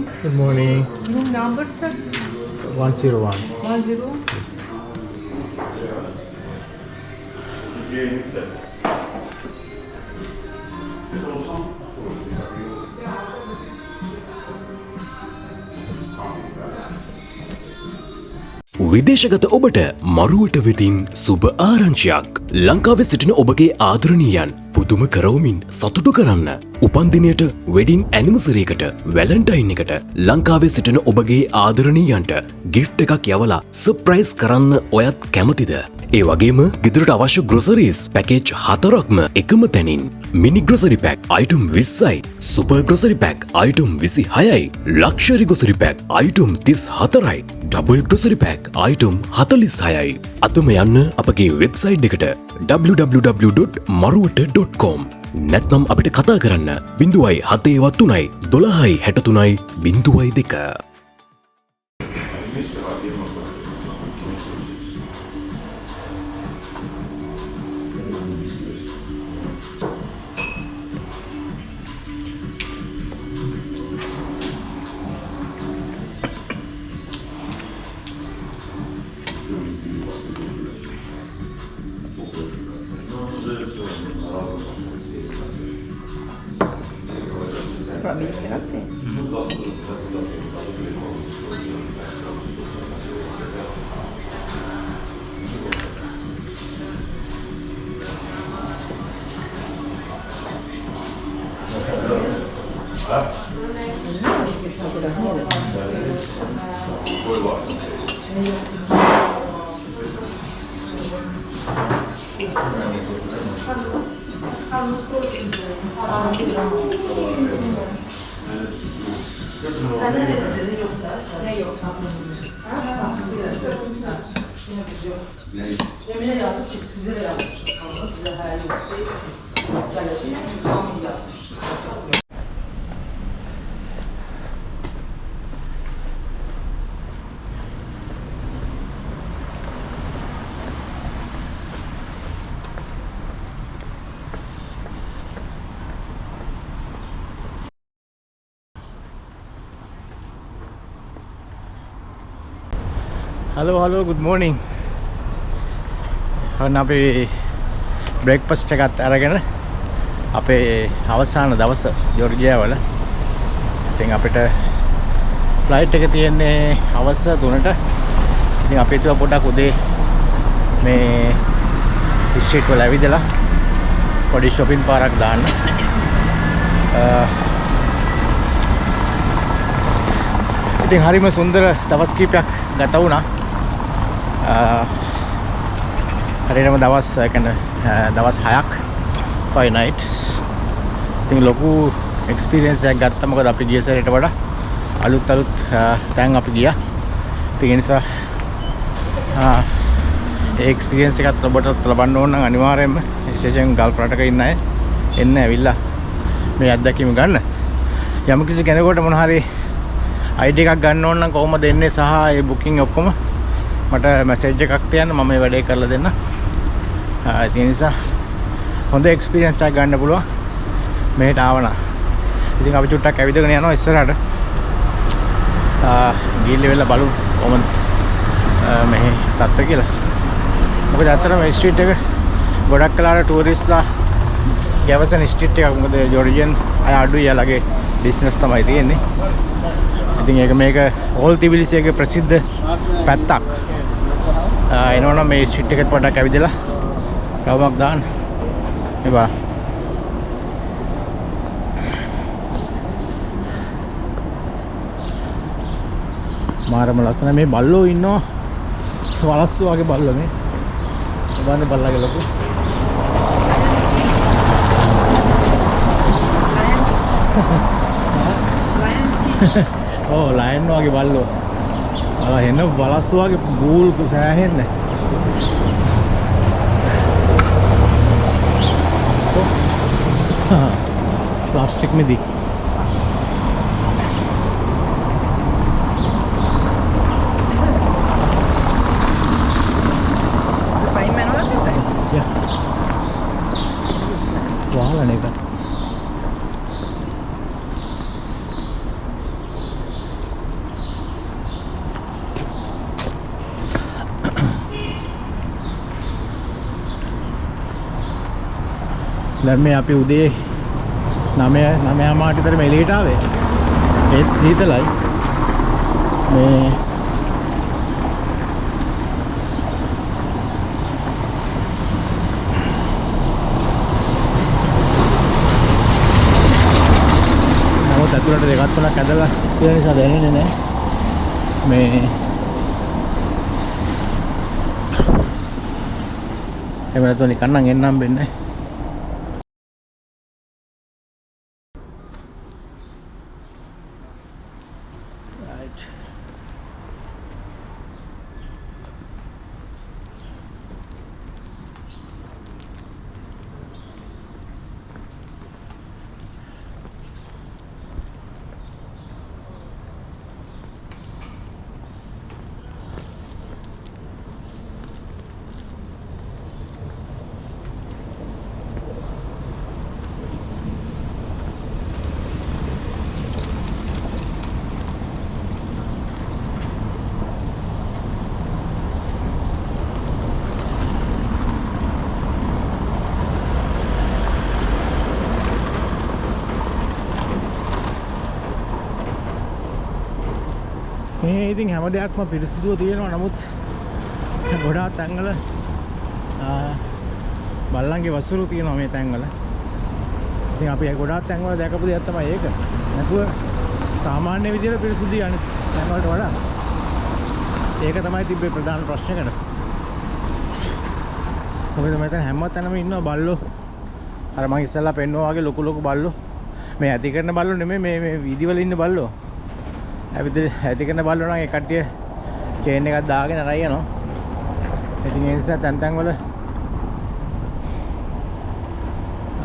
morning. Good morning. Room number, sir? 101. 10. විදේශගත ඔබට මරුවට වෙතින් සුබ ආරංචියක්. ලංකාවේ සිටින ඔබගේ ආදරණීයන් පුදුම කරවමින් සතුටු කරන්න. උපන්දිනයට වෙඩින් ඇනිවර්සරියකට වැලන්ටයින් එකට ලංකාවේ සිටින ඔබගේ ආදරණීයන්ට ගිෆ්ට් එකක් යවලා සර්ප්‍රයිස් කරන්න ඔයත් කැමතිද? ඒ වගේම ගෙදරට අවශ්‍ය ග්‍රොසරීස් පැකේජ් 4ක්ම එකම තැනින්. මිනි ග්‍රොසරි පැක් අයිටම් 20යි, සුපර් ග්‍රොසරි පැක් අයිටම් 26යි, ලක්ෂරි ග්‍රොසරි පැක් අයිටම් 34යි, ඩබල් ග්‍රොසරි පැක් අයිටම් 46යි. අදම යන්න අපගේ වෙබ්සයිට් එකට www.maruwata.com. නැත්නම් අපිට කතා කරන්න 073 12 63 02. Hello, good morning. ඔන්න අපි බ්‍රේක්ෆාස්ට් එකත් අරගෙන අපේ අවසාන දවස ජෝර්ජියා වල. ඉතින් අපිට ෆ්ලයිට් එක තියෙන්නේ හවස 3ට. ඉතින් අපි හිතුවා පොඩක් උදේ මේ ස්ට්‍රීට් වල ඇවිදලා පොඩි shopping පාරක් දාන්න. ඉතින් හරිම සුන්දර දවස් කීපයක් ගත වුණා. හරියටම දවස් 6ක් 5 nights. ඉතින් ලොකු එක්ස්පීරියන්ස් එකක් ගත්තා. මොකද අපි ගිය සැරේට වඩා අලුත් තැන් අපි ගියා. ඉතින් ඒ නිසා ඒ එක්ස්පීරියන්ස් එකත් ඔබට ලබන්න ඕන නම් අනිවාර්යයෙන්ම විශේෂයෙන් ගල්ෆ් රටක ඉන්න අය එන්න ඇවිල්ලා මේ අත්දැකීම ගන්න. යම් කිසි කෙනෙකුට මොන හරි ID එකක් ගන්න ඕන නම් කොහොමද එන්නේ සහ ඒ බුකින් ඔක්කොම මට මැසේජ් එකක් තියන්න මම මේ වැඩේ කරලා දෙන්න. ඒ නිසා හොඳ එක්ස්පීරියන්ස් එකක් ගන්න පුළුවන් මෙහෙට ආවනම්. ඉතින් අපි චුට්ටක් ඇවිදගෙන යනවා ඉස්සරහට. ගිහිල්ලා වෙලා බලමු කොහොමද මෙහි තත්ත්වය කියලා. මොකද අතන මේ ස්ට්‍රීට් එක ගොඩක් කලාට ටූරිස්ට්ලා ගැවසන ස්ට්‍රීට් එකක්. මොකද ජෝර්ජියන් අය අඩුයි යාලගේ බිස්නස් තමයි තියෙන්නේ. ඉතින් ඒක මේක ඕල් තිබිලිසියගේ ප්‍රසිද්ධ පැත්තක්. එනවනම් මේ ස්ට්‍රීට් එකත් පොඩ්ඩක් ඇවිදලා රවුමක් දාන්න. එපා. මාරම ලස්සන මේ බල්ලෝ ඉන්නවා. වලස්සු වගේ බල්ලෝ මේ. බලන්න බල්ලාගේ ලොකු. ලයන් වගේ බල්ලෝ. අර එන වලස්සු වගේ බූල් සෑහෙන්නේ. प्लास्टिक में दी දැන් මේ අපි උදේ 9:00 විතර එළියට ආවේ. ඒත් සීතලයි. මේ නමුත් අතුලට දෙකක් තුනක් ඇදලා තියෙන නිසා දැනෙන්නේ නැහැ. මේ එහෙම නැතුව නිකන් නම් එන්නම් වෙන්නේ. මේ ඉතින් හැම දෙයක්ම පිරිසිදුව තියෙනවා. නමුත් ගොඩාක් තැන්වල බල්ලන්ගේ වසුරු තියෙනවා මේ තැන්වල. ඉතින් අපි ගොඩාක් තැන්වල දැකපු දෙයක් තමයි ඒක. නැතුව සාමාන්‍ය විදිහට පිරිසිදුයි අනිත් තැන්වලට වඩා. ඒක තමයි තිබ්බේ ප්‍රධාන ප්‍රශ්නයකට. මොකද මෙතන හැම තැනම ඉන්නවා බල්ලෝ. අර මම ඉස්සෙල්ලා පෙන්නුවා වගේ ලොකු ලොකු බල්ලෝ. මේ ඇති කරන බල්ලෝ නෙමෙයි මේ වීදි වල ඉන්න බල්ලෝ. ඇති කරන බල්ලෝ නම් ඒ කට්ටිය චේන් එකක් දාගෙන අරයි යනවා. ඉතින් ඒ නිසා තැන් තැන් වල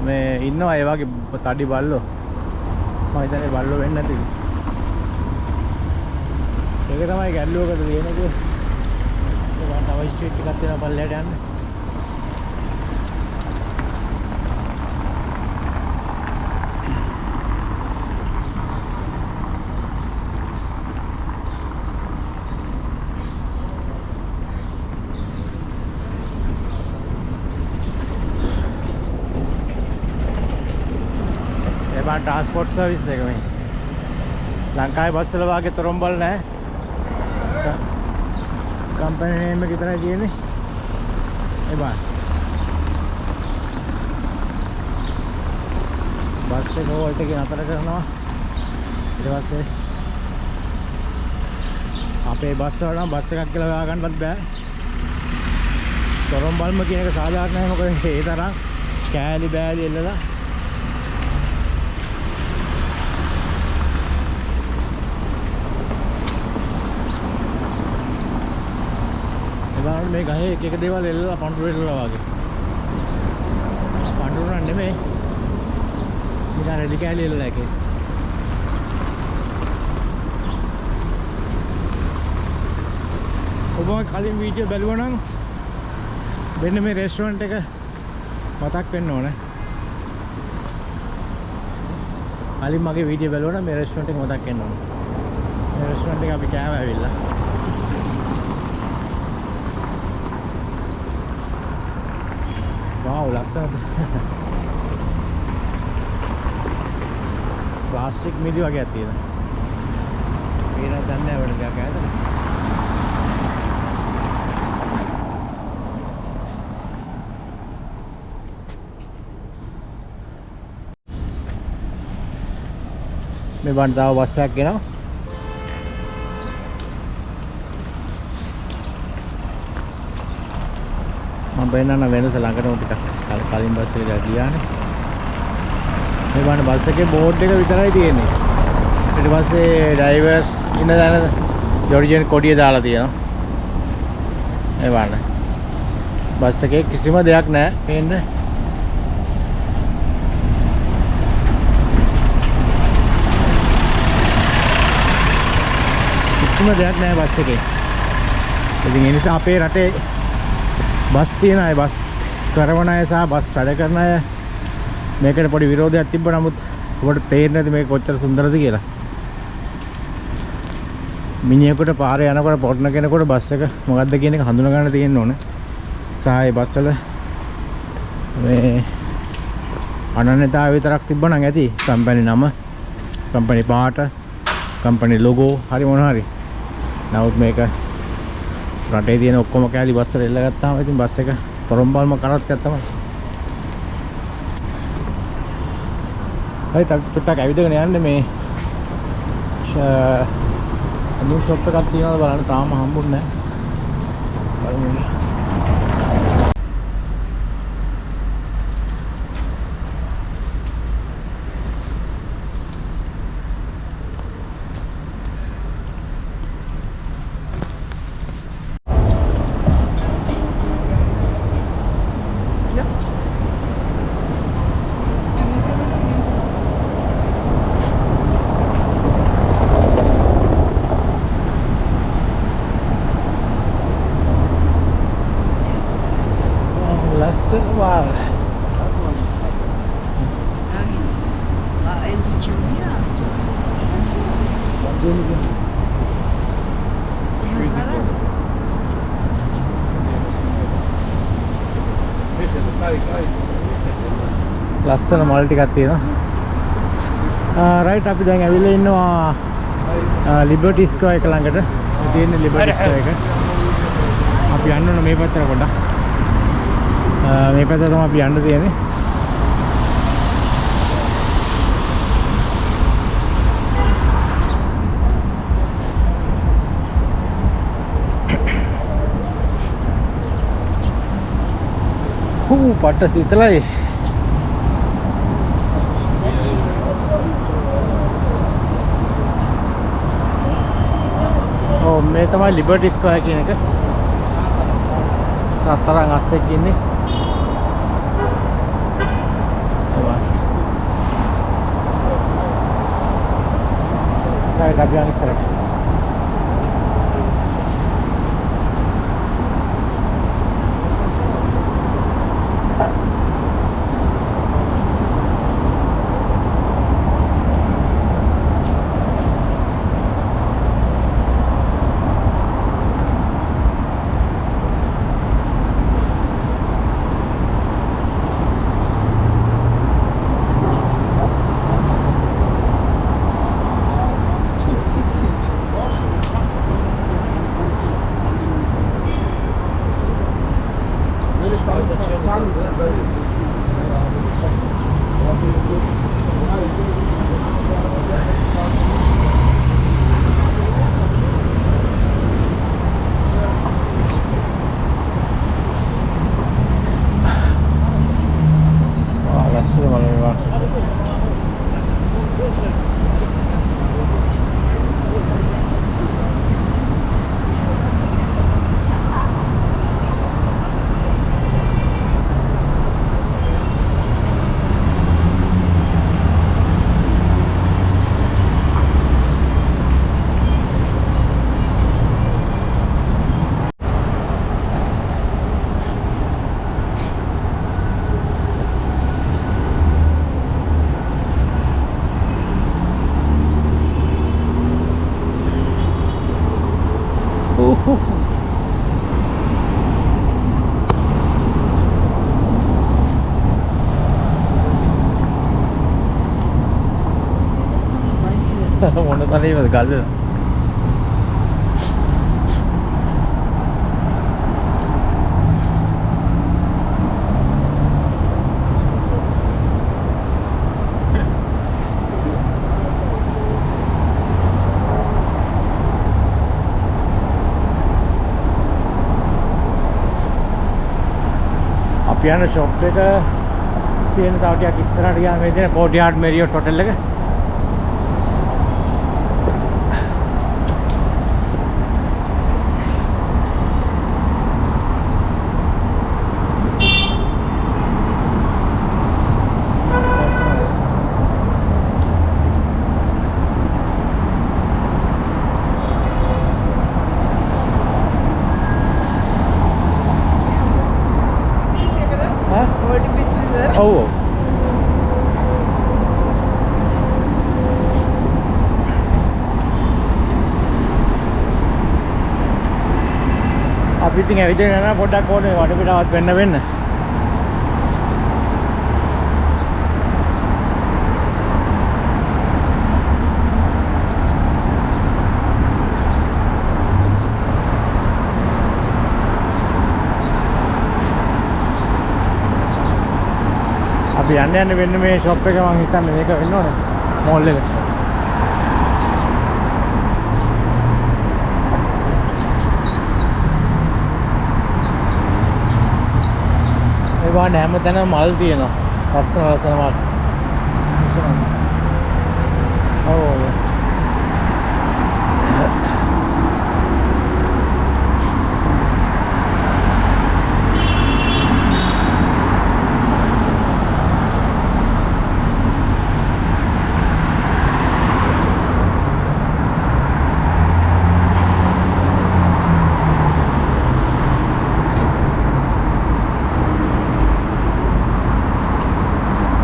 මේ ඉන්නවා ඒ වගේ තඩි බල්ලෝ. මම හිතන්නේ බල්ලෝ වෙන්නේ නැති. ඒක තමයි ගැල්ලුවකට තියෙන්නේ. ඒක තව ස්ට්‍රීට් එකක් තියෙනවා පල්ලයට යන්න. ट्रांसपोर्ट सर्विस है कहीं लंकाई बस चलवा के तोरंबल है कंपनी नेम में कितना दिए नहीं ये बात बस से वो बोलते कि यहाँ पर करना ये बस से आप ये बस चढ़ना बस से के लगा कर बंद है तोरंबल में किए का साधारण है मगर ये तरह कैली बैल ये लगा මේ ගහේ එක එක දේවල් එල්ලලා පඳුරු එල්ලලා වගේ. පඳුරු නන් නෙමෙයි. නිකන් රෙදි කෑලි එල්ලලා එකේ. ඔබ කලින් වීඩියෝ බැලුවා නම් මෙන්න මේ රෙස්ටුරන්ට් එක මතක් වෙන්න ඕනේ. කලින් මගේ වීඩියෝ බැලුවා නම් මේ රෙස්ටුරන්ට් එක මතක් වෙන්න ඕනේ. මේ රෙස්ටුරන්ට් එක අපි කෑම ඇවිල්ලා. वाव लස්සනද ප්ලාස්ටික් මිදි වගේක් තියෙනවා. ඒක නම් දන්නේ නැහැ වල ගයක් ඇද. මේ බණ්ඩාව බස් එකක් ගෙනවා. මම බෙන්නන වෙනස ළඟටම ටිකක් කලින් බස් එකට ගියානේ. මේ බලන්න බස් එකේ බෝඩ් එක විතරයි තියෙන්නේ. ඊට පස්සේ ඩ්‍රයිවර් ඉන්න දැන ජොර්ජියන් කොඩිය දාලා තියෙනවා. මේ බලන්න. බස් එකේ කිසිම දෙයක් නැහැ පේන්නේ. කිසිම දෙයක් නැහැ බස් එකේ. ඉතින් ඒ නිසා අපේ රටේ බස් තියෙන අය බස් කරවන අය සහ බස් වැඩ කරන අය මේකට පොඩි විරෝධයක් තිබ්බ. නමුත් ඔබට තේරෙන්නේ නැති මේක කොච්චර සුන්දරද කියලා. මිනිහෙකුට පාරේ යනකොට පොට්න කෙනෙකුට බස් එක මොකද්ද කියන එක හඳුනා ගන්න තියෙන්න ඕනේ. සහ ඒ බස් වල මේ අනන්‍යතාවය විතරක් තිබ්බනම් ඇති. කම්පැනි නම, කම්පැනි පාට, කම්පැනි ලොගෝ හරි මොන හරි. නමුත් මේක රටේ තියෙන ඔක්කොම කෑලි බස් වල එල්ල ගත්තාම ඉතින් බස් එක තොරම්බල්ම කරත්තයක් තමයි. හරි ටක් ඇවිදගෙන යන්නේ මේ new shop එකක් තියෙනවද බලන්න. තාම හම්බුන්නේ නැහැ. බලමු. Wow. ලස්සන මල් ටිකක් තියෙනවා. රයිට් අපි දැන් ඇවිල්ලා ඉන්නවා ලිබර්ටි ස්ක්වයර් එක ළඟට. තියෙන ලිබර්ටි ස්ක්වයර් එක. අපි යන්න ඕන මේ පැත්තට පොඩ්ඩක්. මේ පැත්ත තමයි අපි යන්න තියෙන්නේ. පට්ට සීතලයි. ඔව් මේ තමයි ලිබර්ටි ස්ක්වයර් කියන එක. රත්තරන් අස්සෙක් ඉන්නේ. Right, අපි යන්නේ ඉස්සරහට. මොන තලයේද ගල් වෙන අපි යන ෂොප් එක තියෙන තව ටිකක් ඉස්සරහට ගියාම මේ තියෙන කෝටියාඩ් මෙරියට් හොටෙල් එක. Oh. අපි ඉතින් ඇවිදින්න යනවා පොඩ්ඩක් ඕනේ වටපිටාවත් වෙන්න. අපි යන්න වෙන්නේ මේ ෂොප් එක මම හිතන්නේ මේක වෙන්න ඕනේ මෝල් එක. ඒ වගේ හැමතැනම මල් තියෙනවා. ලස්සන මල්. ඔව්.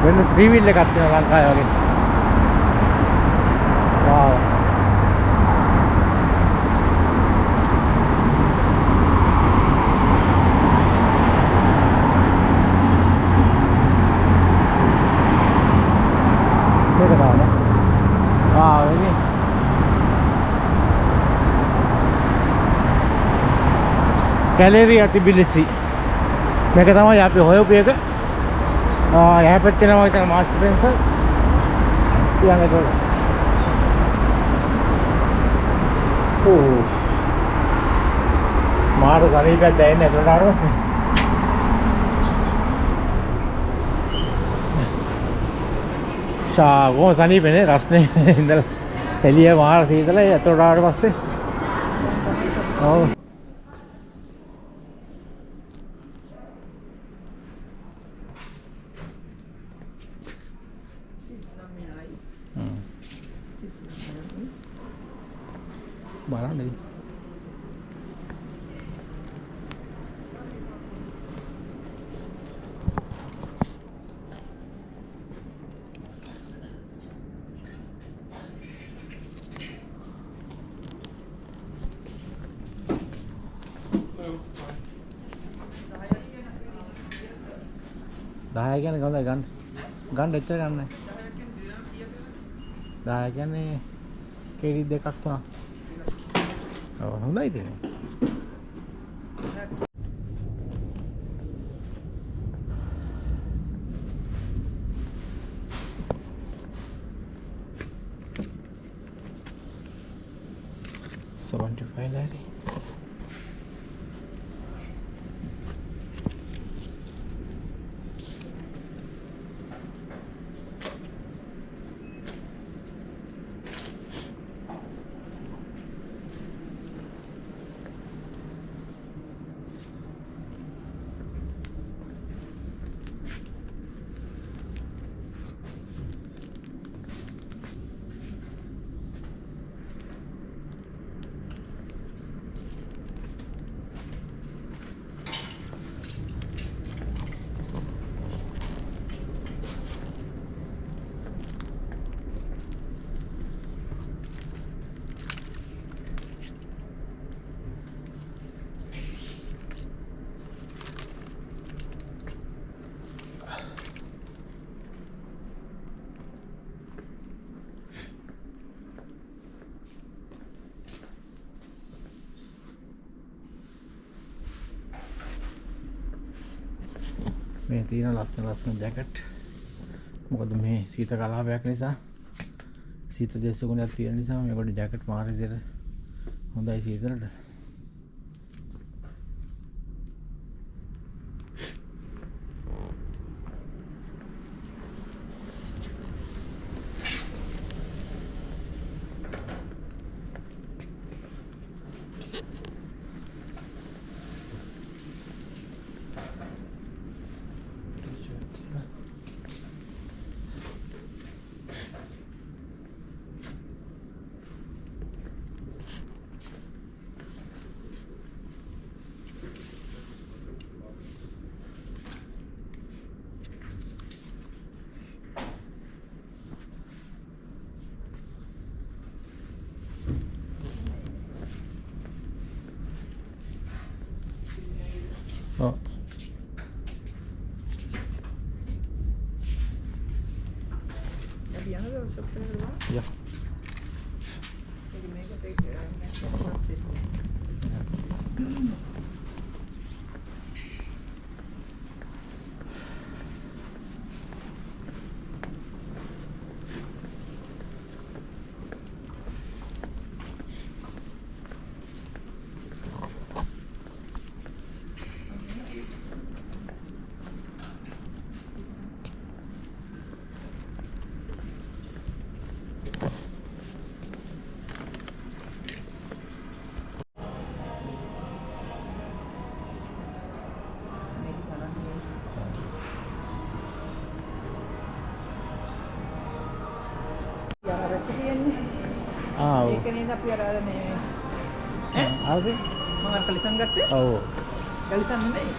වෙන 3 wheel එකක් තියෙනවා ලංකාවේ වගේ. Wow. Thế nào đó. Wow, ini. Galleria Tbilisi. මේක තමයි අපි හොයපු එක. यहाँ पे तेरा वहाँ मास्टर पेंसर यहाँ थोड़ा मार सारी पे दे ने थोड़ा डालो से शागों सानी पे ने रास्ते इंदल हेलिया मार सी इधर ये थोड़ा डालो बस से और बारह नहीं दाया क्या नहीं गंदा गंद गंद अच्छा गंद है दाया क्या नहीं केरी देखा तो හොඳයි ඉතින්. $75. මේ තියෙන ලස්සන ජැකට් මොකද මේ සීත කලාපයක් නිසා සීත දේශගුණයක් තියෙන නිසා මේකට ජැකට් මාර විදියට හොඳයි සීතලට. Oh. Abbiamo lo saperlo? Ja. Perché mega perché නේද අපි අර නේ ආවේ? මම අර කලිසම් ගත්තේ? ඔව්. කලිසම් නෙමෙයි.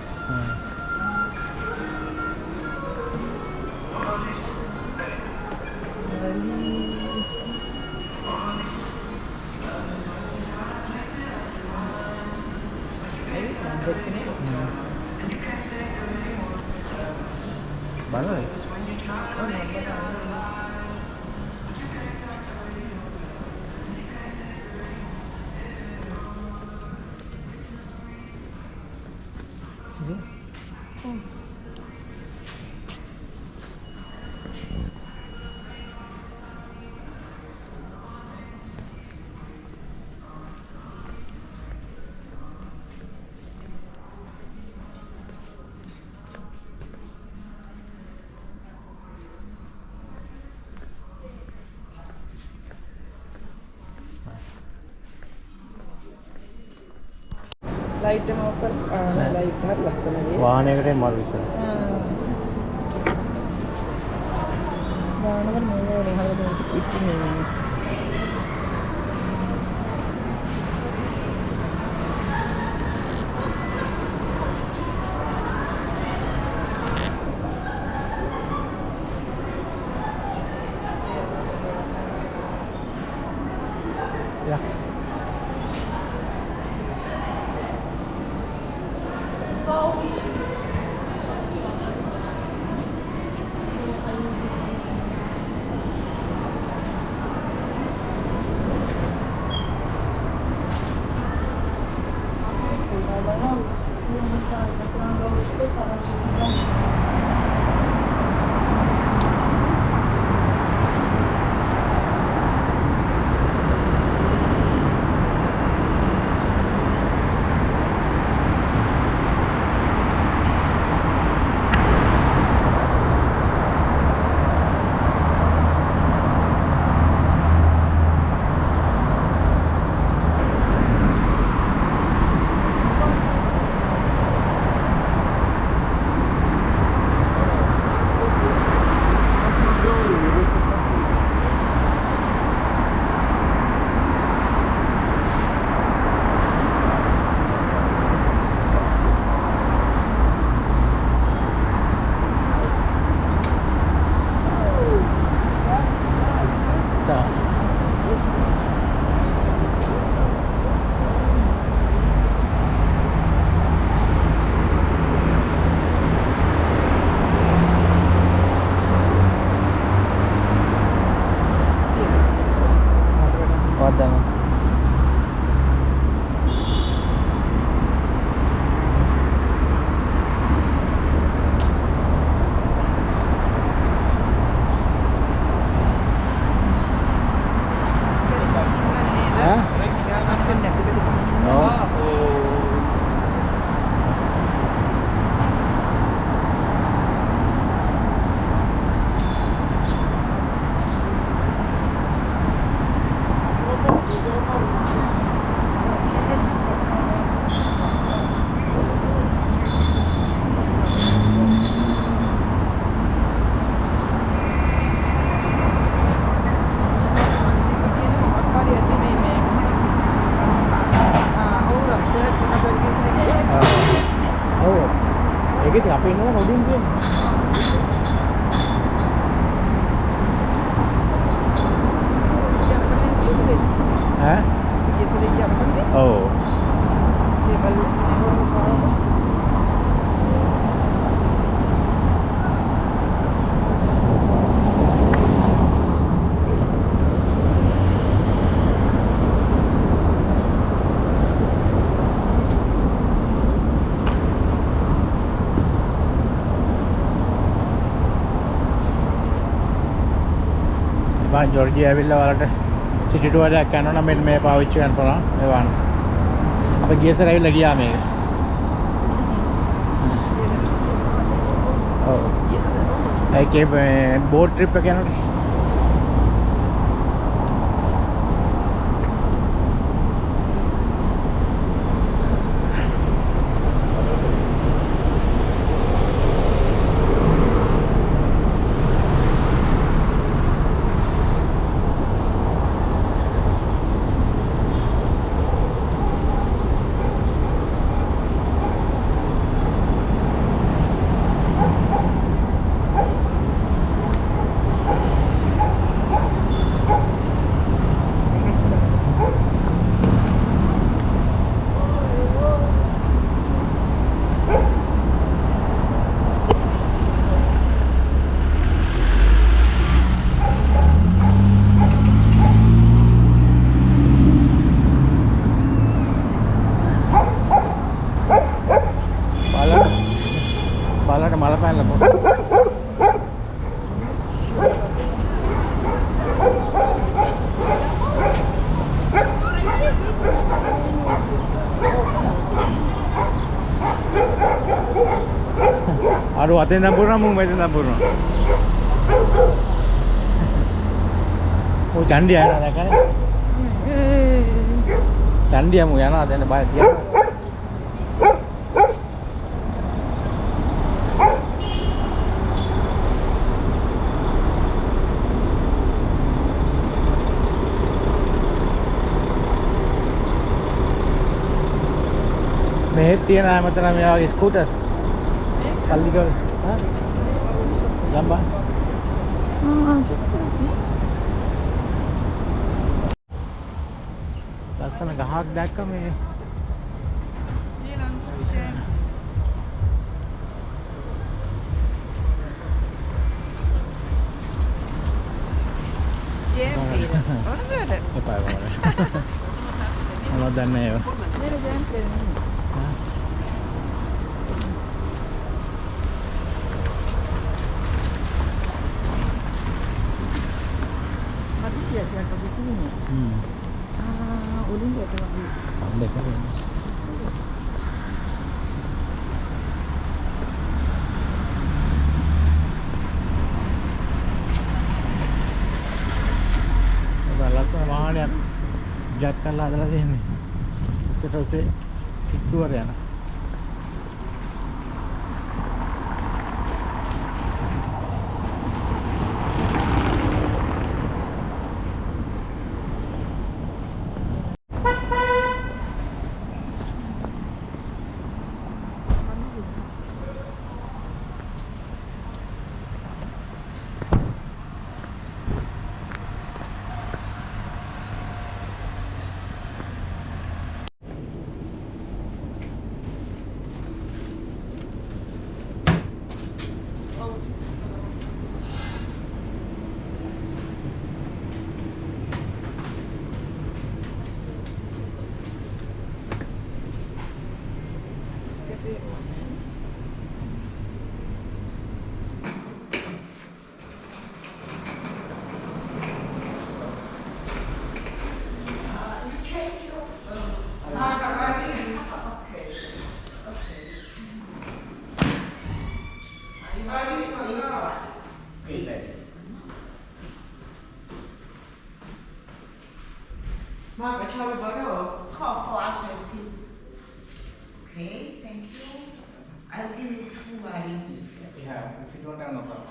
බලන්න. ලයිට් එක ඔෆ් කරලා ලයිට් හරි ලස්සනයි. වාහනයකට මරු ඉස්සර. වාහනවල මොනවද හදලා ඉන්නේ. Ja. ඒක ඉතින් අපේ ඉන්නවා රොඩින් තියෙන්නේ. ඈ? ඔව්. මම ජෝර්ජියා ඇවිල්ලා වලට සිටි ටුවර් එකක් යනවා නම් මෙන්න මේ පාවිච්චි කරන්න පුළුවන් මේ වාහන. අපි ගිය සැරේ ඇවිල්ලා ගියා මේක. ඔව්. ඒකේ බෝට් ට්‍රිප් එක යනකොට අර අතෙන් නම් පුරනවා මම මෙතෙන් නම් පුරනවා. ඔය චණ්ඩිය යනවා දැක්කනේ. චණ්ඩියම යනවා දැන් බය තියනවා. මෙහෙත් තියෙන හැමතැනම මේ වගේ ස්කූටර් සල්ලි ගාව හා ලම්බා ලස්සන ගහක් දැක්ක මේ එපා මොනවද දන්නේ ඒවා ලස්සන වාහනයක් ජැක් කරලා හදලා තියෙන්නේ. ඉස්සරට ඔස්සේ සිට්ටුවර යනවා. Margaret, how about you? Okay, thank you. I'll give you 2 varieties. Yeah, if you don't have no problem.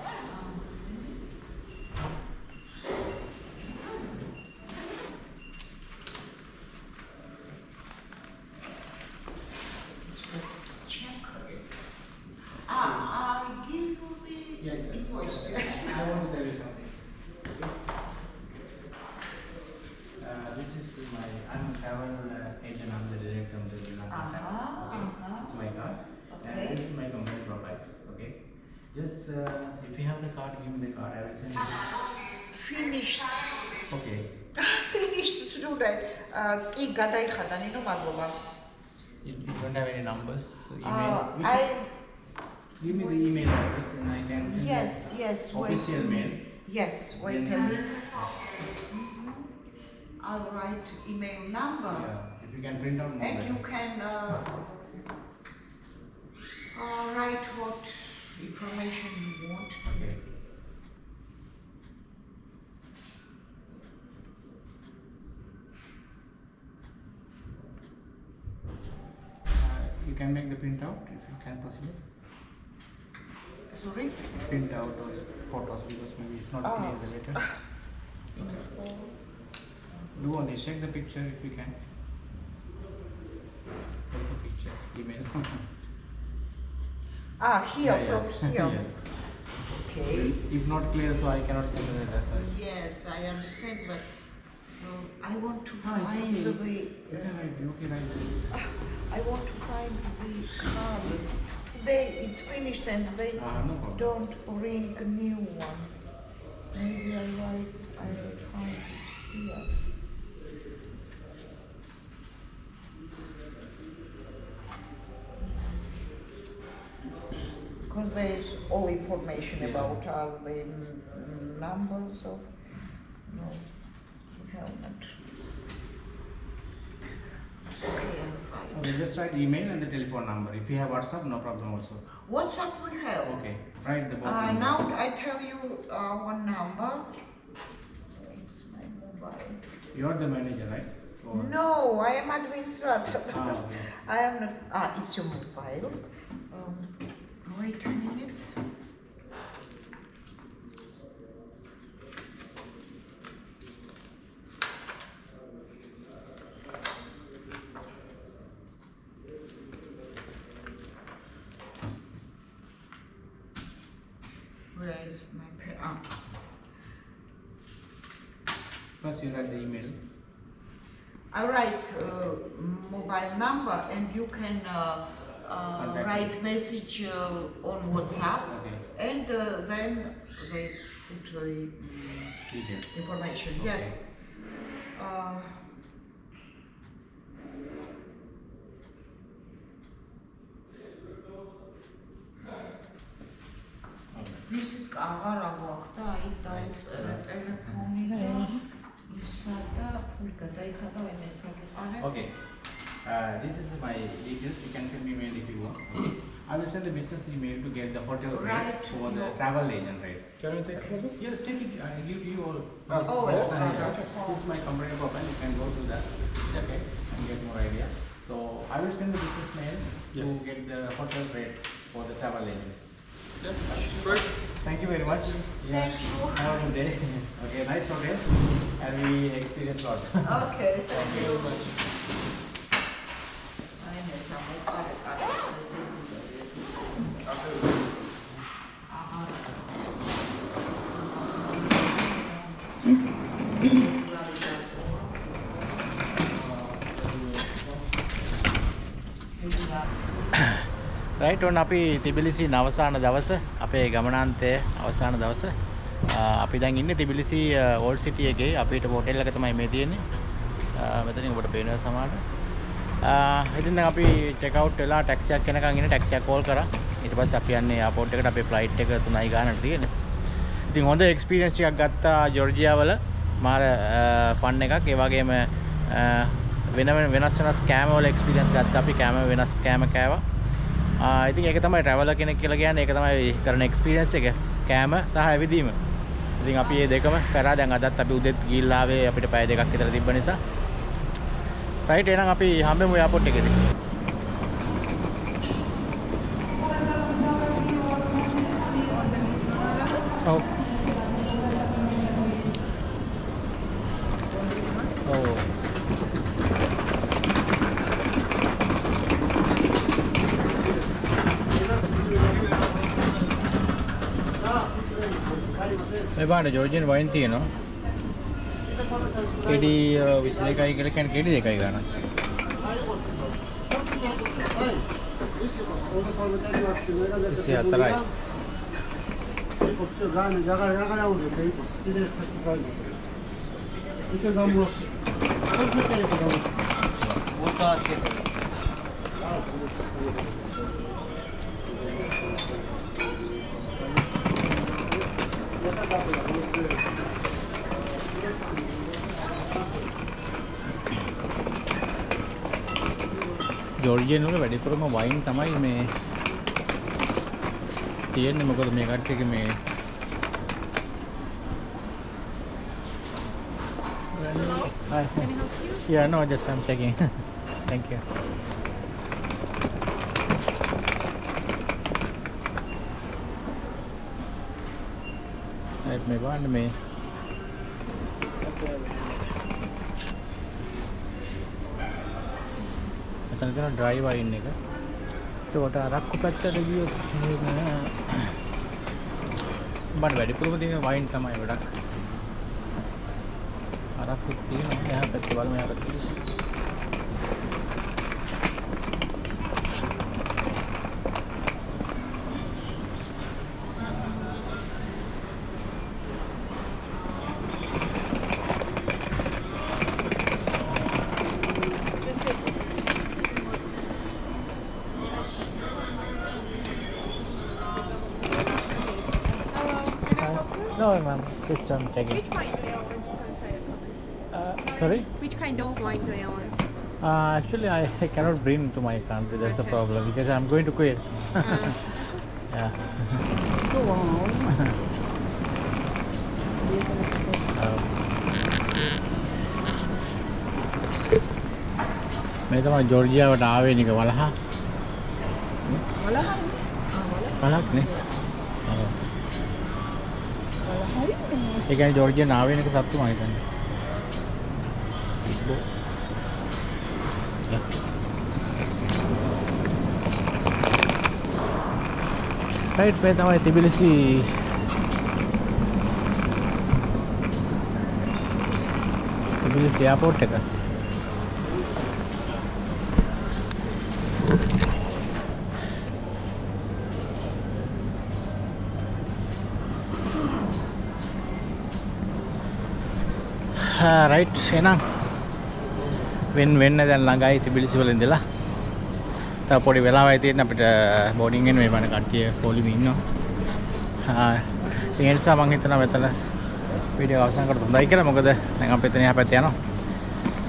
I give you the Yes, invoice. yes. I want to tell you something. This is I'm a travel agent. I'm the director of the Sri Lankan Travel. Okay, it's my card. Okay. And this is my company product. Okay, just if you have the card, give me the card. I will send you. Finished. Okay. Finished student. Ki gadai khadani no magloba. You don't have any numbers. So email. Give me the email address and I can send Yes, you yes. official mail. Yes, wait a Then- minute. I'll write email number. Yeah, if you can print out. And you can write what information you want. Okay. You can make the printout if you can possible. Sorry? Print out or photos because maybe it's not clear the letter. Do only check the picture if you can. Take the picture, email. Here, Yeah, from yes. here. Yeah. Okay. If not clear, so I cannot send the letter. Sorry. Yes, I understand, but I want to Ah, it's find okay. the. You can write, okay, write this. I want to find the card. Today it's finished and they No problem. don't bring a new one. Maybe I will find it here. Because there is all information Yeah. about all the numbers of helmet. Okay, right. Okay, just write email and the telephone number. If you have WhatsApp, no problem also. WhatsApp we have. Okay, write the both. Now I tell you one number. It's my mobile. You're the manager, right? Or- No, I am administrator. okay. I am not. It's your mobile. Wait a minute. Where is my pen? First, you write the email. I write mobile number and you can Contact write message on WhatsApp Okay. and then they put the Details. information. Okay. Yes. Visit αγარավახდა აი და ტელეფონი და ისა და ფული გადაიხადა ეს მოგიყარე. Okay. This is my details. You can send me mail if you want. Okay. I will send the business email to get the hotel rate Right. for the travel agent rate. Can I take photo? Yeah, take it. I give you all. Oh, Yes, yes. This is my company profile. You can go to that. Okay, and get more idea. So I will send the business mail to get the hotel rate for the travel agent. Great. Thank you very much. Yeah. Thank you. Have a good day. Okay, nice hotel. And we experience lot. Okay, thank you very much. I know some right ඔන්න අපි තිබිලිසි අවසාන දවස අපේ ගමනාන්තයේ අවසාන දවස අපි දැන් ඉන්නේ තිබිලිසි ඕල්ඩ් සිටි එකේ අපිට හෝටල් එක තමයි මේ තියෙන්නේ මෙතනින් ඔබට පේනවා සමහරට ඉතින් දැන් අපි චෙක් අවුට් වෙලා ටැක්සි එකක් එනකන් ඉන්නේ ටැක්සි එක කෝල් කරා ඊට පස්සේ අපි යන්නේ එයාපෝට් එකට අපේ ෆ්ලයිට් එක 3යි ගානට තියෙන්නේ ඉතින් හොඳ එක්ස්පීරියන්ස් එකක් ගත්තා ජෝර්ජියා වල මාර ෆන් එකක් ඒ වගේම වෙනස් කෑම වල එක්ස්පීරියන්ස් ගත්තා අපි වෙනස් කෑම කෑවා ඉතින් ඒක තමයි ට්‍රැවලර් කෙනෙක් කියලා කියන්නේ ඒක තමයි කරන එක්ස්පීරියන්ස් එක කෑම සහ ඇවිදීම. ඉතින් අපි මේ දෙකම කරා දැන් අදත් අපි උදේත් ගිහිල්ලා ආවේ අපිට පැය දෙකක් විතර තිබ්බ නිසා. රයිට් එහෙනම් අපි හම්බෙමු එයාපෝට් එකේදී. ඔව්. ඔව්. මේ බාන ජෝර්ජියන් වයින් තියෙනවා. කෙඩි 22යි කියලා කියන්නේ කෙඩි 2යි ගන්න. Esse atrás. ජෝර්ජියන් වල වැඩිපුරම වයින් තමයි මේ තියෙන්නේ මොකද මේ කට්ටියගේ මේ Hi. Can I help you? Yeah, no, just I'm checking. Thank you. Right, මේ බලන්න මේ එතන තියෙන ඩ්‍රයි වයින් එක. ඒකට අරක්කු පැත්තට ගියොත් මට වැඩිපුරම තියෙන වයින් තමයි ගොඩක්. අරක්කු තියෙනවා එහා පැත්තේ බලමු එහා පැත්තේ. No, ma'am. Just checking. Which wine do you want? Sorry? Which kind of wine do you want? Actually, I cannot bring to my country. That's a problem because I'm going to quit. Yeah. Wow. මේ තමයි ජෝර්ජියාවට ආවේනික වලහ. වලහයි. වලක් නේ. ඔව්. වලහයි. ඒ කියන්නේ ජෝර්ජියාවේ ආවේනික සත්තු මම හිතන්නේ. Right, මේ තමයි තිබිලිසි එයාපෝට් එක. රයිට් එහෙනම් වෙන්න දැන් ළඟයි තිබිලිසි වල ඉඳලා. තව පොඩි වෙලාවයි තියෙන අපිට බෝඩින් එන්න මේ වань කට්ටිය පොලිමේ ඉන්නවා. ඒ නිසා මම හිතනවා මෙතන වීඩියෝ අවසන් කරලා හොඳයි කියලා. මොකද දැන් අපි එතන එහා පැත්තේ යනවා.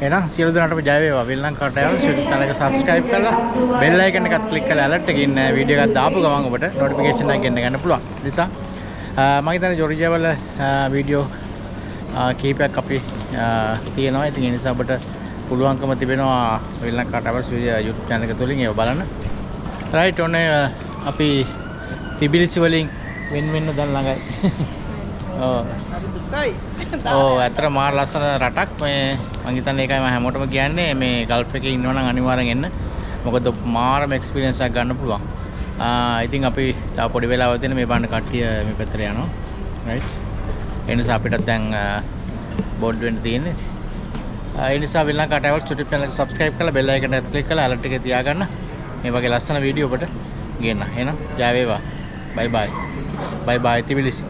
එහෙනම් සියලු දෙනාටම ජය වේවා. වෙල්ලං කටයවල channel එක subscribe කරලා bell icon එකත් click කරලා alert එකකින් වීඩියෝ එකක් දාපු ගමන් ඔබට notification එකක් ගන්න පුළුවන්. ඒ නිසා මම හිතන්නේ ජෝර්ජියා වල වීඩියෝ කීපයක් අපි තියෙනවා. ඉතින් ඒ නිසා ඔබට පුළුවන්කම තිබෙනවා වෙල්ලං කටයවල YouTube channel එක තුලින් ඒව බලන්න. right ඔන්නේ අපි තිබිලිසි වලින් වෙන්න දැන් ළඟයි. ඔව්. ඔව් අතර මාර ලස්සන රටක්. මේ මම හිතන්නේ ඒකයි මම හැමෝටම කියන්නේ මේ ගල්ෆ් එකේ ඉන්නවා නම් අනිවාර්යෙන් එන්න. මොකද මාරම එක්ස්පීරියන්ස් එකක් ගන්න පුළුවන්. ඉතින් අපි තව පොඩි වෙලාවක් තියෙන මේ බාන්න කට්ටිය මේ පැත්තට යනවා. right. ඒ නිසා අපිට දැන් බෝඩ් වෙන්න තියෙන්නේ. ඒ නිසා වෙල්ලං කටයවල YouTube channel එක subscribe කරලා bell icon එක click කරලා alert එක තියාගන්න. මේ වගේ ලස්සන වීඩියෝ ඔබට ගේන්න. එහෙනම් ජය වේවා. bye bye. bye bye තිබිලිසි.